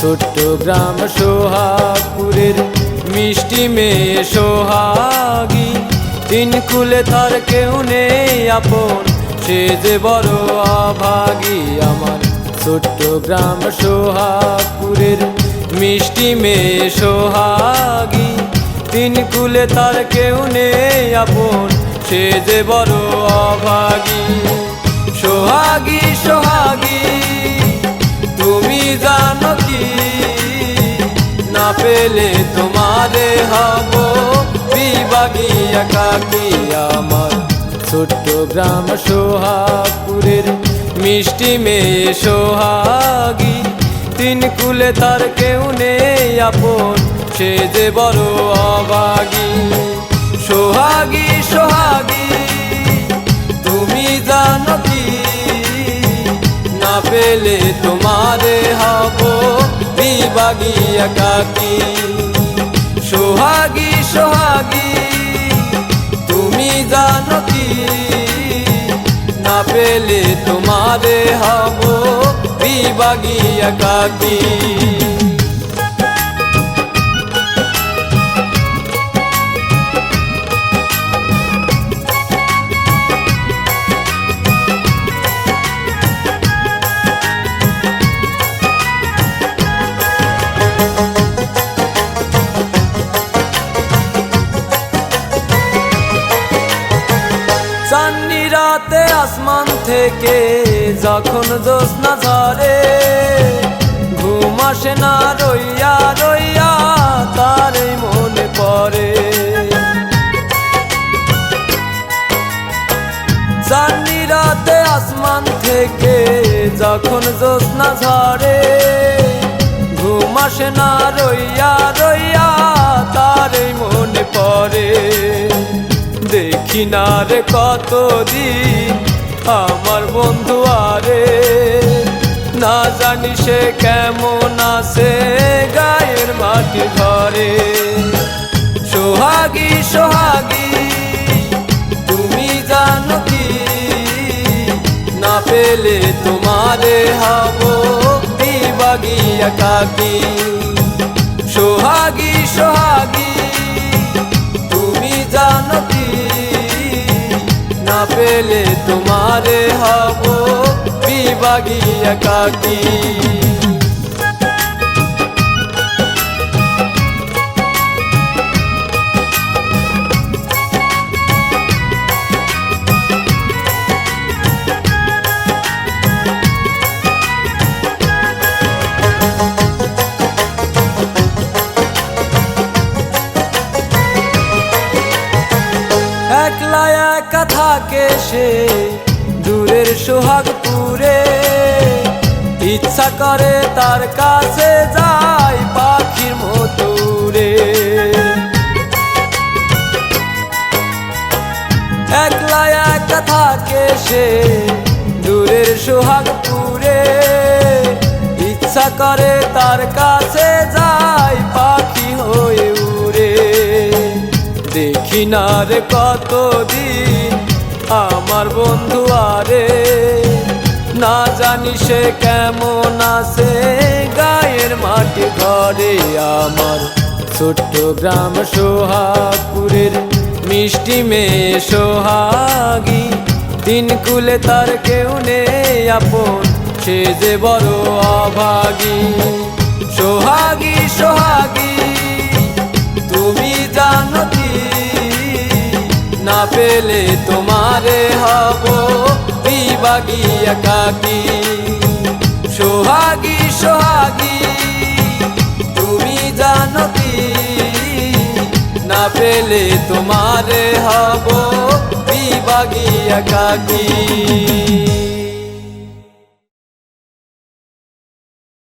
ছোট্ট গ্রাম সোহাগপুরের মিষ্টি মেয়ে সোহাগী। তিন কুলে তার কেউ নেই আপন, সে যে বড় অভাগী। আমার ছোট্ট গ্রাম সোহাগপুরের মিষ্টি মেয়ে সোহাগী। তিন কুলে তার কেউ নেই আপন, সে যে বড় অভাগী। সোহাগী সোহাগী তুমি জানো কি, না পেলে তোমারে হব বিভাগী একাকী। আমার ছোট্ট গ্রাম সোহাগপুরের মিষ্টি মেয়ে সোহাগী। তিন কুলে তার কেউ নেই আপন, সে যে বড় অভাগী। সোহাগী সোহাগী তুমি জানো কি, না পেলে তোমারে হব বিভাগী একাকী। সোহাগী সোহাগী তুমি জানো কি, না পেলে তোমারে হব বিভাগী একাকী। চাঁদনি রাতে আসমান থেকে যখন জ্যোৎস্না ঝরে, ঘুম আসে না রইয়া রইয়া তারই মনে পড়ে। চাঁদনি রাতে আসমান থেকে যখন জ্যোৎস্না ঝরে, ঘুম আসে না রইয়া রইয়া তারই মনে পড়ে। দেখি না রে কতদিন আমার বন্ধু আরে, না জানি সে কেমন আছে গায়ের মাটি ঘরে। সোহাগী সোহাগী তুমি জানো কি, না পেলে তোমারে হব বিভাগী একাকী। সোহাগী সোহাগী তুমি জানো কি, না পেলে তোমারে হব বিভাগী একাকী। একলা একা থাকে সে দূরের সোহাগপুরে, ইচ্ছা করে তার কাছে যাই পাখির মতো উড়ে। একলা একা থাকে সে দূরের সোহাগপুরে, ইচ্ছা করে তার কাছে যাই পাখি হয়ে উড়ে। দেখি না রে কতদিন আমার বন্ধু আরে, না জানি সে কেমন আছে গায়ের মাটি ঘরে। আমার ছোট্ট গ্রাম সোহাগপুরের মিষ্টি মেয়ে সোহাগী। তিন কুলে তার কেউ নেই আপন, সে যে বড় অভাগী। সোহাগী সোহাগী তুমি জানো কি, না পেলে তোমারে হব বিভাগী একাকী। সোহাগী সোহাগী তুমি জানো কি, না পেলে তোমারে হব বিভাগী একাকী।